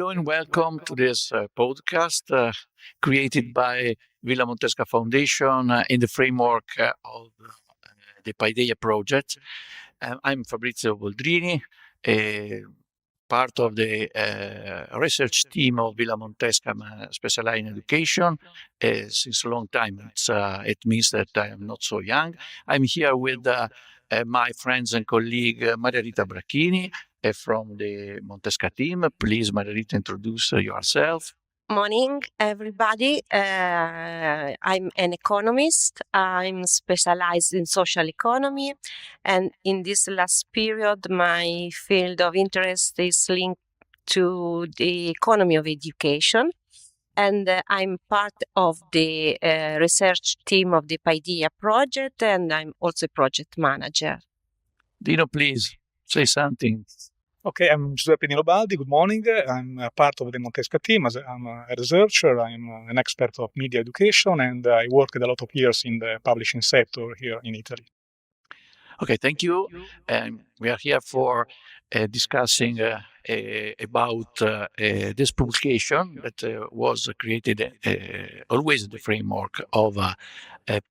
Hello and welcome to this podcast created by Villa Montesca Foundation in the framework of the PAIDEIA project. I'm Fabrizio Boldrini, part of the research team of Villa Montesca, specialized in education. Since a long time, it means that I am not so young. I'm here with my friends and colleague Rita Bracchini from the Montesca team. Please, Rita, introduce yourself. Morning, everybody. I'm an economist. I'm specialized in social economy. And in this last period, my field of interest is linked to the economy of education. And I'm part of the research team of the PAIDEIA project, and I'm also a project manager. Dino, please say something. Okay, I'm Giuseppe Dino Baldi. Good morning. I'm part of the Montesca team. I'm a researcher. I'm an expert of media education, and I worked a lot of years in the publishing sector here in Italy. Okay, thank you. We are here for discussing about this publication that was created always in the framework of a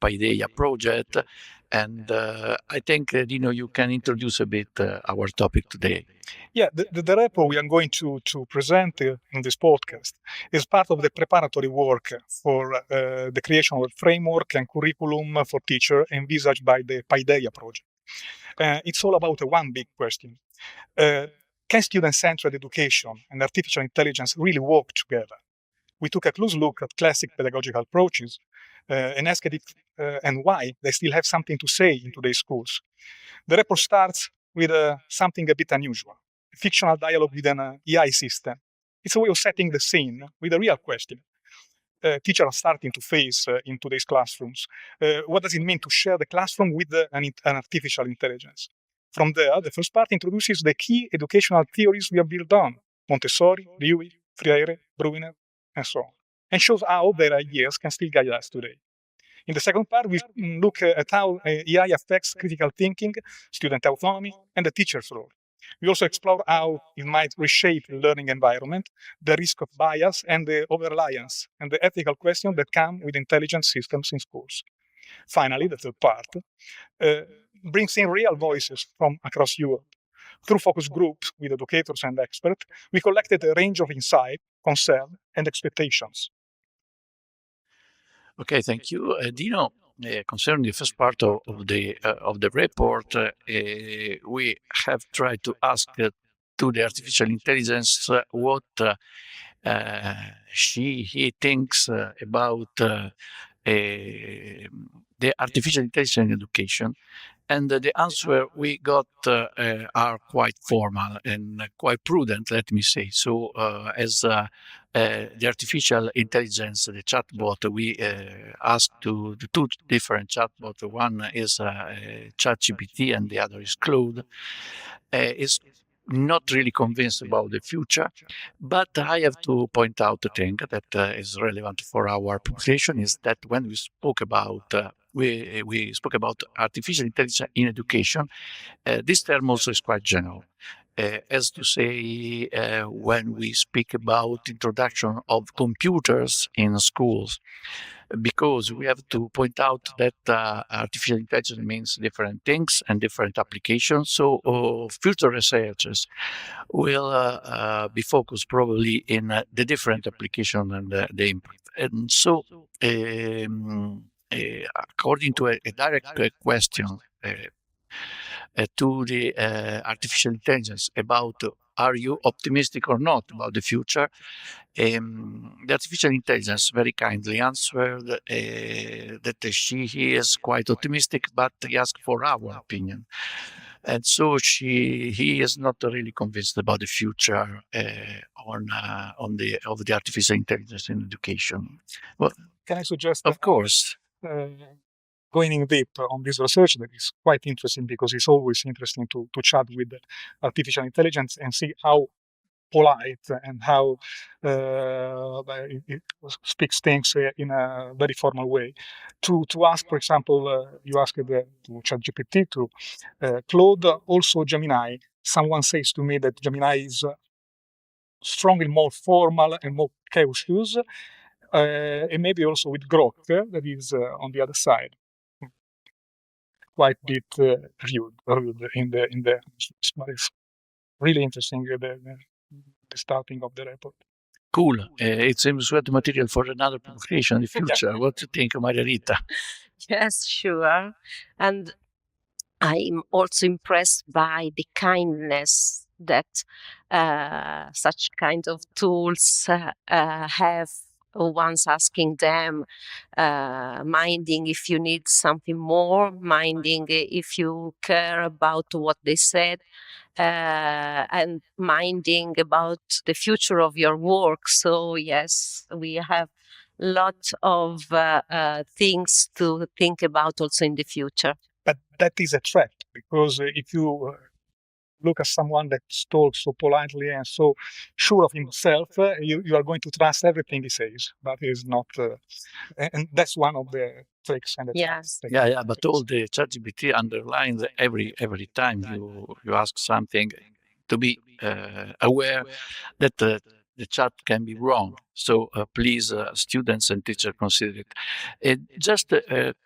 PAIDEIA project. And I think, Dino, you can introduce a bit our topic today. Yeah, the report we are going to present in this podcast is part of the preparatory work for the creation of a framework and curriculum for teachers envisaged by the PAIDEIA project. It's all about one big question. Can student-centered education and artificial intelligence really work together? We took a close look at classic pedagogical approaches and asked if and why they still have something to say in today's schools. The report starts with something a bit unusual, a fictional dialogue with an AI system. It's a way of setting the scene with a real question. Teachers are starting to face in today's classrooms. What does it mean to share the classroom with an artificial intelligence? From there, the first part introduces the key educational theories we have built on, Montessori, Dewey, Freire, Bruner, and so on, and shows how their ideas can still guide us today. In the second part, we look at how AI affects critical thinking, student autonomy, and the teacher's role. We also explore how it might reshape the learning environment, the risk of bias and the over-reliance, and the ethical questions that come with intelligent systems in schools. Finally, the third part brings in real voices from across Europe. Through focus groups with educators and experts, we collected a range of insight, concern, and expectations. Okay, thank you, Dino. Concerning the first part of the report, we have tried to ask to the artificial intelligence what he thinks about the artificial intelligence in education. And the answer we got are quite formal and quite prudent, let me say. So, as the artificial intelligence, the chatbot, we asked to the two different chatbots. One is ChatGPT and the other is Claude. Is not really convinced about the future, but I have to point out a thing that is relevant for our publication is that when we spoke about we spoke about artificial intelligence in education, this term also is quite general. As to say, when we speak about introduction of computers in schools, because we have to point out that artificial intelligence means different things and different applications. So future researchers will be focused probably in the different application and the impact. And so, according to a direct question to the artificial intelligence about are you optimistic or not about the future, the artificial intelligence very kindly answered that he is quite optimistic, but he asked for our opinion. And so he is not really convinced about the future of the artificial intelligence in education. Well, can I suggest? Of course. Going in deep on this research that is quite interesting because it's always interesting to chat with artificial intelligence and see how polite and how it speaks things in a very formal way. To ask, for example, you asked to ChatGPT, to Claude, also Gemini. Someone says to me that Gemini is strongly more formal and more cautious, and maybe also with growth that is on the other side, quite bit rude in the but it's really interesting the starting of the report. Cool. It seems we have the material for another publication in the future. What do you think, Maria Rita? Yes, sure. And I'm also impressed by the kindness that such kind of tools have once asking them, minding if you need something more, minding if you care about what they said, and minding about the future of your work. So yes, we have lot of things to think about also in the future. But that is a threat, because if you look at someone that talks so politely and so sure of himself, you are going to trust everything he says. But he's not, and that's one of the tricks and the Yes. traps. Yeah, but all the ChatGPT underlines every time you ask something to be aware that the chat can be wrong. So please, students and teachers, consider it. Just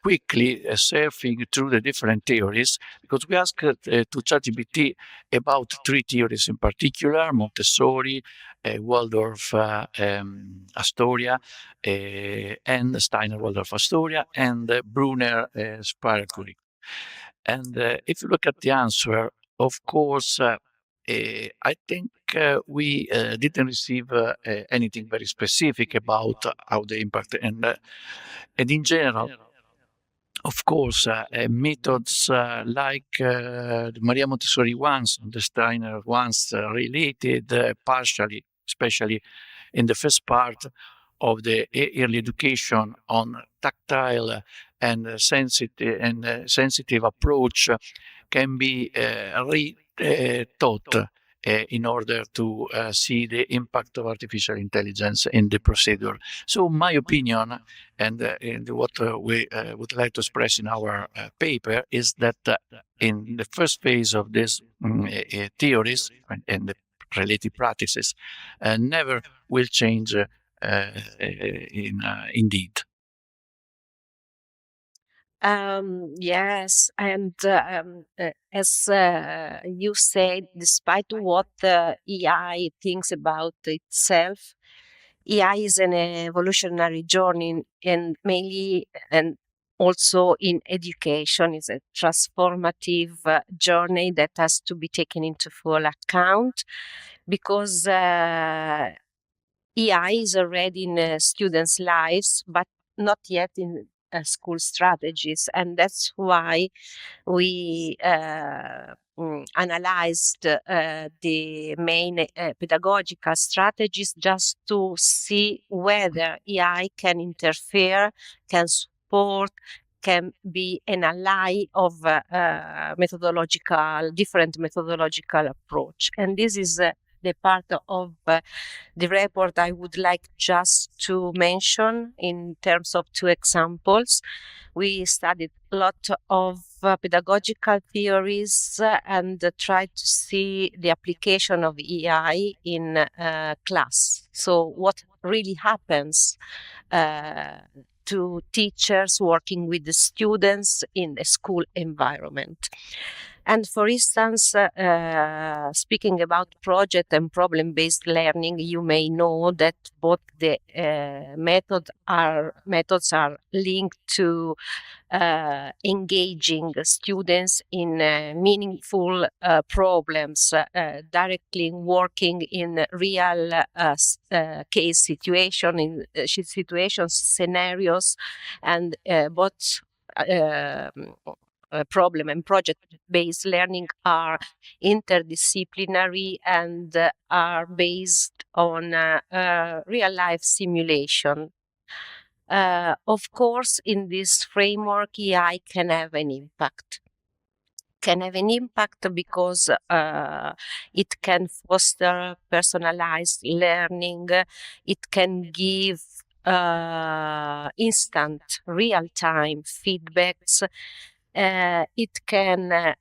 quickly surfing through the different theories, because we asked to ChatGPT about three theories in particular: Montessori, Waldorf Astoria, and Steiner Waldorf Astoria, and Brunner spiral curriculum. And if you look at the answer, of course, I think we didn't receive anything very specific about how the impact, and in general, of course, methods like the Maria Montessori ones, the Steiner ones, related partially, especially in the first part of the early education on tactile and sensitive approach can be retaught in order to see the impact of artificial intelligence in the procedure. So my opinion, and what we would like to express in our paper, is that in the first phase of these theories and the related practices, never will change indeed. Yes, and as you said, despite what AI thinks about itself, AI is an evolutionary journey, and mainly and also in education is a transformative journey that has to be taken into full account, because AI is already in students' lives, but not yet in school strategies, and that's why we analyzed the main pedagogical strategies just to see whether AI can interfere, can support, can be an ally of different methodological approach. And this is the part of the report I would like just to mention in terms of two examples. We studied a lot of pedagogical theories and tried to see the application of AI in class. So what really happens to teachers working with the students in a school environment. And for instance, speaking about project and problem-based learning, you may know that both the methods are linked to engaging students in meaningful problems, directly working in real case situation, in situations, scenarios, and both problem and project-based learning are interdisciplinary and are based on real-life simulation. Of course, in this framework, AI can have an impact. Because it can foster personalized learning. It can give instant, real-time feedbacks. It can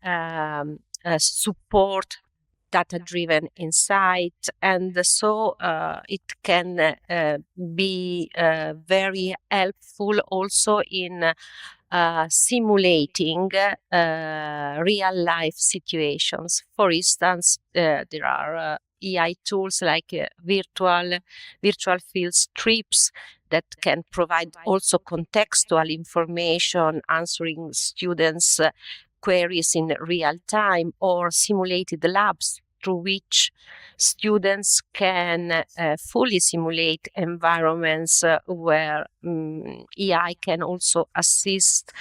support data-driven insight, and so it can be very helpful also in simulating real-life situations. For instance, there are EI tools like virtual field trips that can provide also contextual information, answering students' queries in real time, or simulated labs through which students can fully simulate environments where EI can also assist,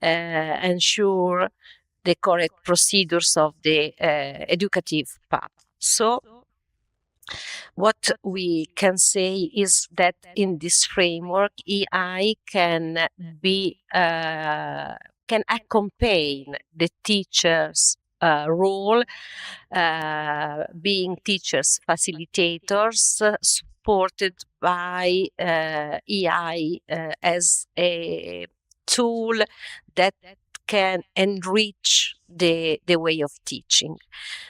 ensure the correct procedures of the educative path. So what we can say is that in this framework, EI can be can accompany the teacher's role, being teachers facilitators, supported by EI as a tool that can enrich the way of teaching.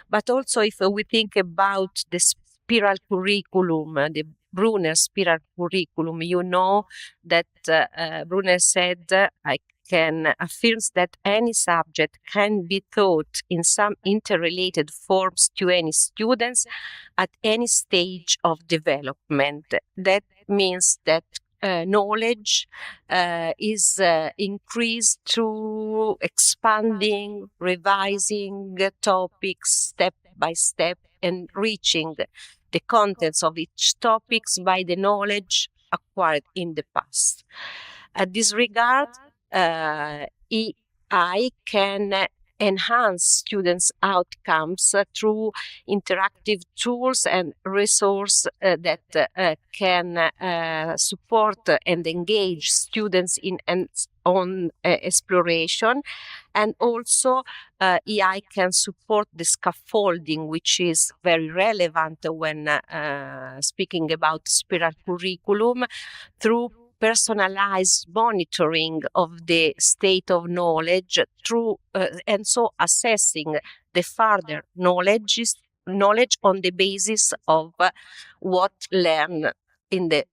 But also, if we think about the spiral curriculum, the Brunner spiral curriculum, you know that Brunner said, I can affirms that any subject can be taught in some interrelated forms to any students at any stage of development. That means that knowledge is increased through expanding, revising topics step by step, and reaching the contents of each topics by the knowledge acquired in the past. At this regard, EI can enhance students' outcomes through interactive tools and resources that can support and engage students in hands-on exploration. And also, EI can support the scaffolding, which is very relevant when speaking about spiral curriculum, through personalized monitoring of the state of knowledge through and so assessing the further knowledge on the basis of what learned in the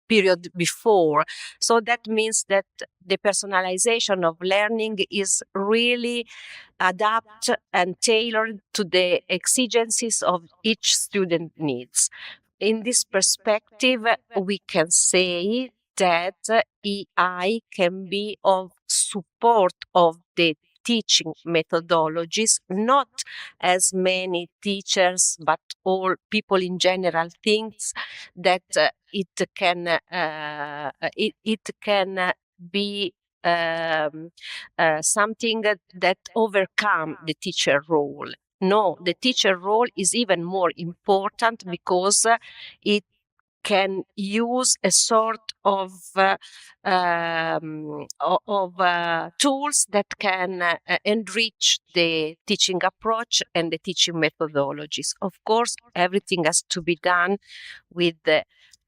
period before. So that means that the personalization of learning is really adapted and tailored to the exigencies of each student needs. In this perspective, we can say that EI can be of support of the teaching methodologies, not as many teachers, but all people in general thinks that it can be something that overcome the teacher role. No, the teacher role is even more important because it can use a sort of tools that can enrich the teaching approach and the teaching methodologies. Of course, everything has to be done with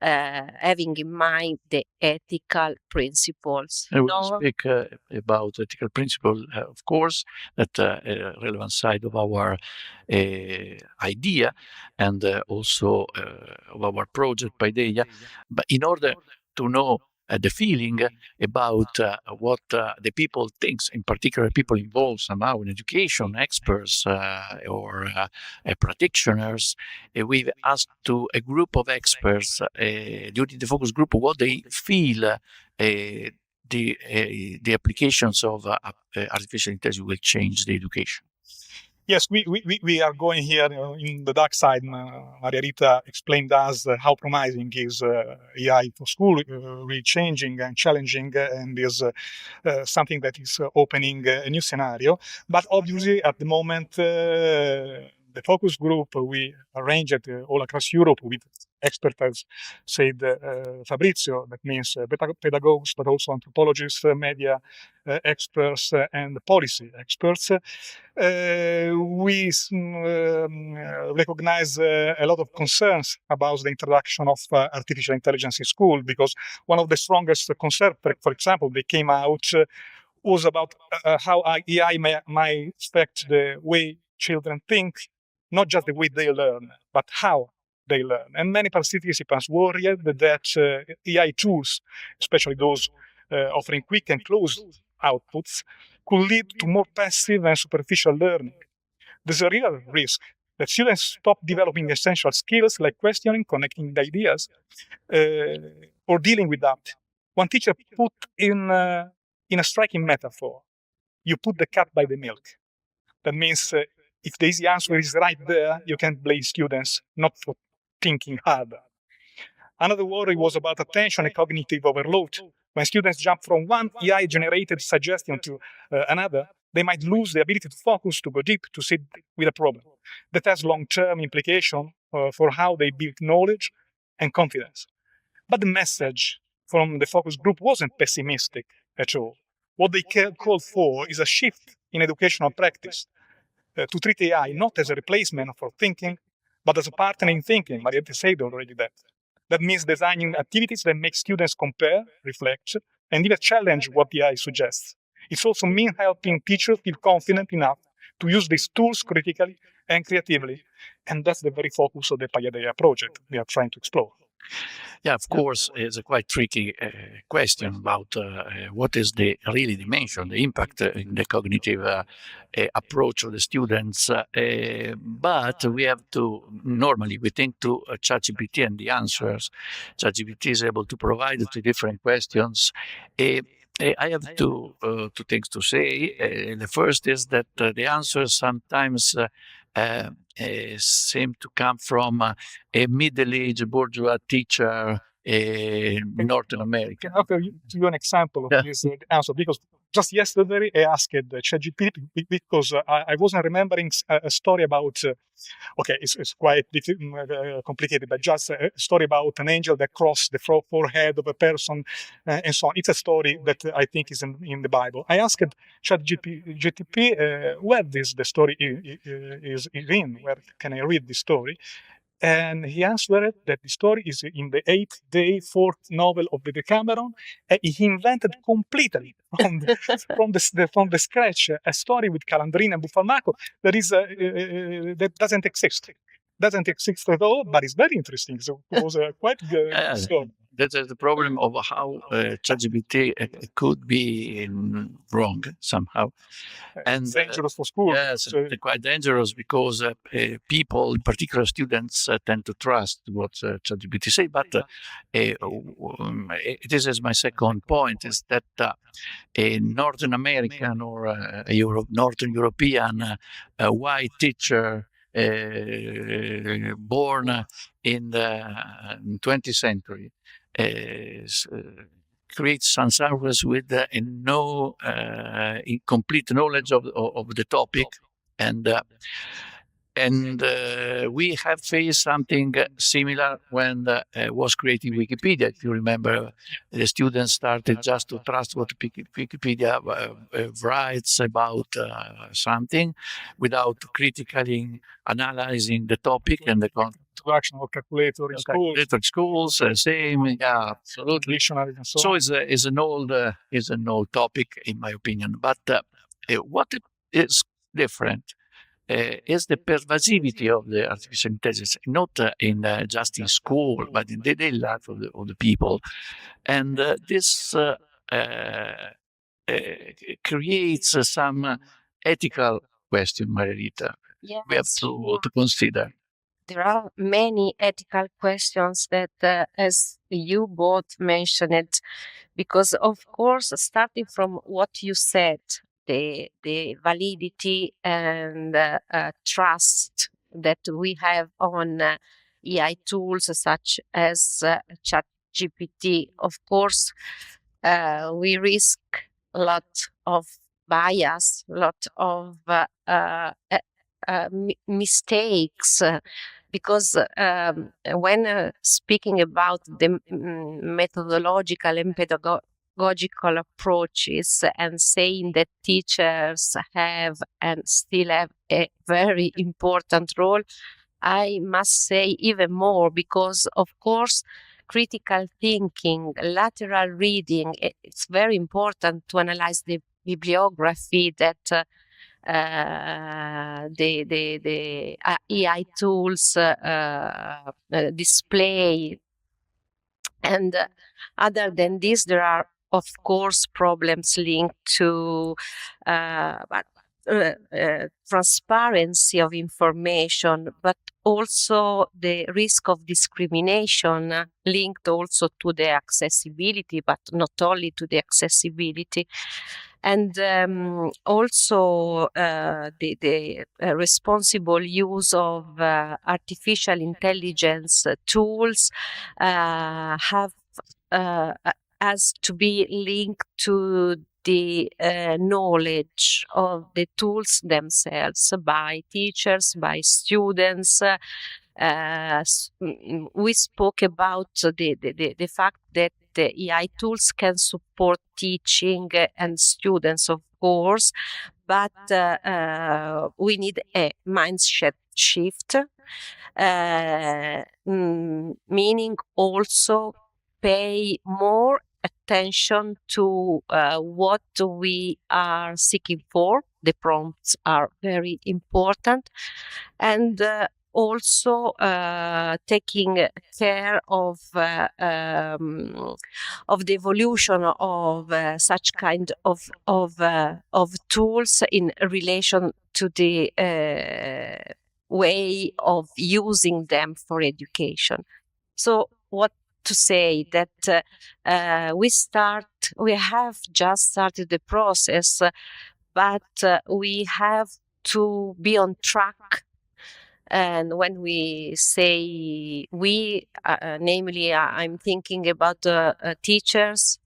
having in mind the ethical principles. I will speak about ethical principle, of course, that a relevant side of our idea and also of our project PAIDEIA. But in order to know the feeling about what the people thinks, in particular people involved somehow in education, experts or practitioners, we've asked to a group of experts during the focus group what they feel the applications of artificial intelligence will change the education. Yes, we are going here in the dark side. Maria Rita explained us how promising is AI for school, really changing and challenging, and is something that is opening a new scenario. But obviously, at the moment, the focus group we arranged all across Europe with experts, as said Fabrizio, that means pedagogues, but also anthropologists, media experts, and policy experts. We recognize a lot of concerns about the introduction of artificial intelligence in school, because one of the strongest concerns, for example, they came out was about how AI might affect the way children think, not just the way they learn, but how they learn. And many participants worried that AI tools, especially those offering quick and closed outputs, could lead to more passive and superficial learning. There's a real risk that students stop developing essential skills like questioning, connecting the ideas, or dealing with doubt. One teacher put in a striking metaphor: you put the cat by the milk. That means if the easy answer is right there, you can blame students not for thinking harder. Another worry was about attention and cognitive overload. When students jump from one AI-generated suggestion to another, they might lose the ability to focus, to go deep, to sit with a problem. That has long-term implications for how they build knowledge and confidence. But the message from the focus group wasn't pessimistic at all. What they called for is a shift in educational practice to treat AI not as a replacement for thinking, but as a partner in thinking. Mariette said already that. That means designing activities that make students compare, reflect, and even challenge what the AI suggests. It also means helping teachers feel confident enough to use these tools critically and creatively. And that's the very focus of the PAIDEIA project we are trying to explore. Yeah, of course, it's a quite tricky question about what is the dimension, the impact in the cognitive approach of the students. But we have to, normally we think to ChatGPT and the answers ChatGPT is able to provide to different questions. I have two things to say. The first is that the answers sometimes seem to come from a middle-aged bourgeois teacher in Northern America. Can I offer you an example of this answer? Because just yesterday I asked ChatGPT because I wasn't remembering a story about, it's quite complicated, but just a story about an angel that crossed the forehead of a person and so on. It's a story that I think is in the Bible. I asked ChatGPT where the story is in, where can I read this story? And he answered that the story is in the 8-day fourth novel of the Decameron. And he invented completely from the scratch a story with Calandrina and Buffalmacco that doesn't exist. Doesn't exist at all, but it's very interesting. So it was a quite good story. That is the problem of how ChatGPT could be wrong somehow. And it's dangerous for schools. Yes, it's quite dangerous because people, in particular students, tend to trust what ChatGPT say. But this is my second point: is that a Northern American or a Northern European white teacher born in the 20th century creates answers with no complete knowledge of the topic, and we have faced something similar when was creating Wikipedia. If you remember, the students started just to trust what Wikipedia writes about something without critically analyzing the topic and the content. Introduction of calculator in schools. Calculator in schools, same, yeah, absolutely. Dictionary and so on. Is an old topic in my opinion. But what is different is the pervasivity of the artificial intelligence, not just in school, but in the daily life of the people, and this creates some ethical question, Marita. Yes, we have to consider. There are many ethical questions that, as you both mentioned, because of course, starting from what you said, the validity and trust that we have on AI tools such as ChatGPT, of course, we risk a lot of bias, a lot of mistakes. Because when speaking about the methodological and pedagogical approaches and saying that teachers have and still have a very important role, I must say even more, because of course critical thinking, lateral reading, it's very important to analyze the bibliography that the AI tools display. And other than this, there are, of course, problems linked to transparency of information, but also the risk of discrimination linked also to the accessibility, but not only to the accessibility. And also the responsible use of artificial intelligence tools have has to be linked to the knowledge of the tools themselves by teachers, by students. We spoke about the fact that the AI tools can support teaching and students, of course, but we need a mindset shift, meaning also pay more attention to what we are seeking for. The prompts are very important, and also taking care of the evolution of such kind of tools in relation to the way of using them for education. So what to say that we have just started the process, but we have to be on track. And when we say we, namely, I'm thinking about teachers,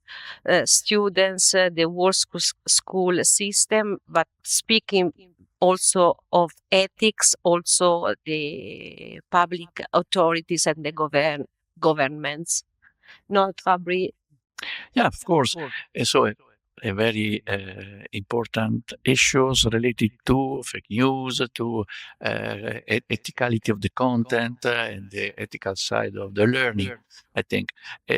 students, the whole school system, but speaking also of ethics, also the public authorities and the governments. Not Fabri? Yeah, of course. So a very important issues related to fake news, to ethicality of the content and the ethical side of the learning. I think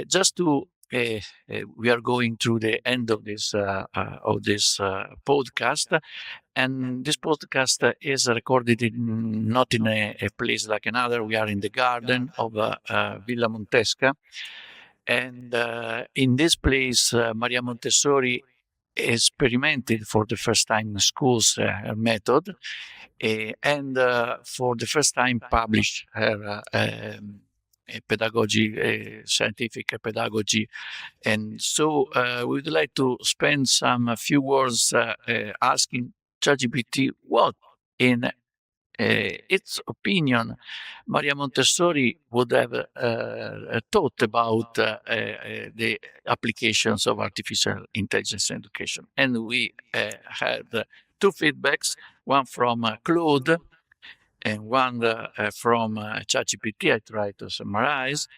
just to we are going through the end of this podcast, and this podcast is recorded not in a place like another. We are in the garden of Villa Montesca. And in this place, Maria Montessori experimented for the first time in schools her method, and for the first time published her pedagogy, scientific pedagogy. And so we would like to spend a few words asking ChatGPT what, in its opinion, Maria Montessori would have thought about the applications of artificial intelligence in education. And we had two feedbacks, one from Claude and one from ChatGPT. I try to summarize.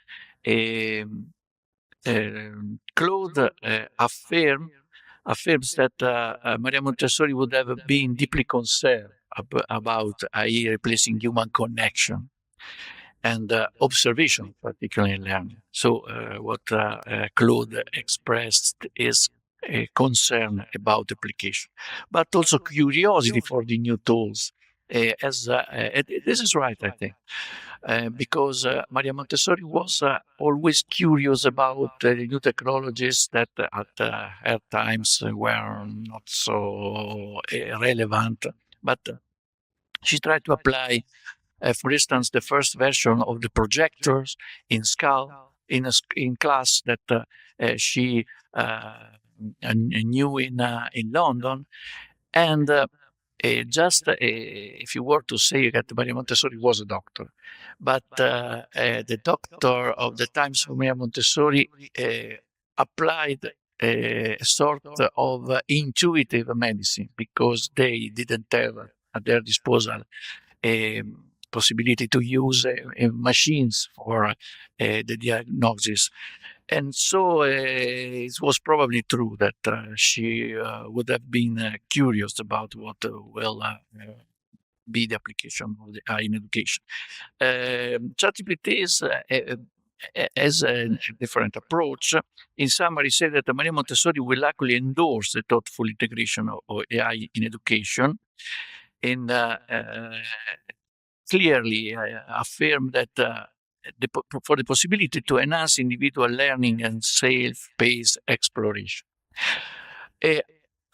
Claude affirms that Maria Montessori would have been deeply concerned about AI replacing human connection and observation, particularly in learning. So what Claude expressed is a concern about application, but also curiosity for the new tools. This is right, I think, because Maria Montessori was always curious about the new technologies that at her times were not so relevant, but she tried to apply, for instance, the first version of the projectors in Scal in class that she knew in London. And just if you were to say that Maria Montessori was a doctor, but the doctor of the times of Maria Montessori applied a sort of intuitive medicine because they didn't have at their disposal a possibility to use machines for the diagnosis. And so it was probably true that she would have been curious about what will be the application of the AI in education. ChatGPT is as a different approach. In summary, say that Maria Montessori will likely endorse the thoughtful integration of AI in education, and clearly affirm that for the possibility to enhance individual learning and self-paced exploration.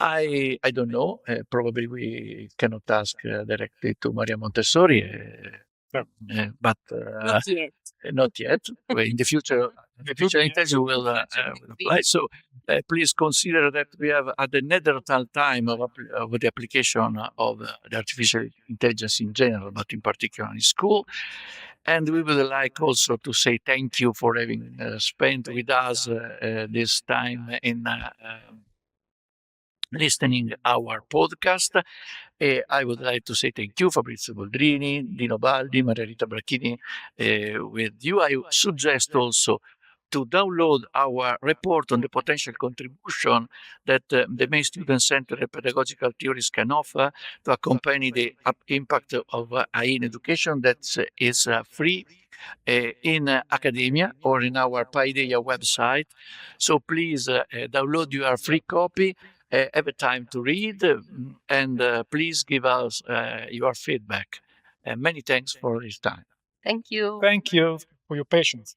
I don't know. Probably we cannot ask directly to Maria Montessori, but Not yet. not yet. Well, in the future, intelligence will apply. So please consider that we have at another time of the application of the artificial intelligence in general, but in particular in school. And we would like also to say thank you for having spent with us this time in listening our podcast. I would like to say thank you, Fabrizio Boldrini, Dino Baldi, Rita Bracchini, with you. I suggest also to download our report on the potential contribution that the main student-centered pedagogical theories can offer to accompany the impact of AI in education. That is free in academia or in our PAIDEIA website. So please download your free copy. Have a time to read, and please give us your feedback. Many thanks for this time. Thank you. Thank you for your patience.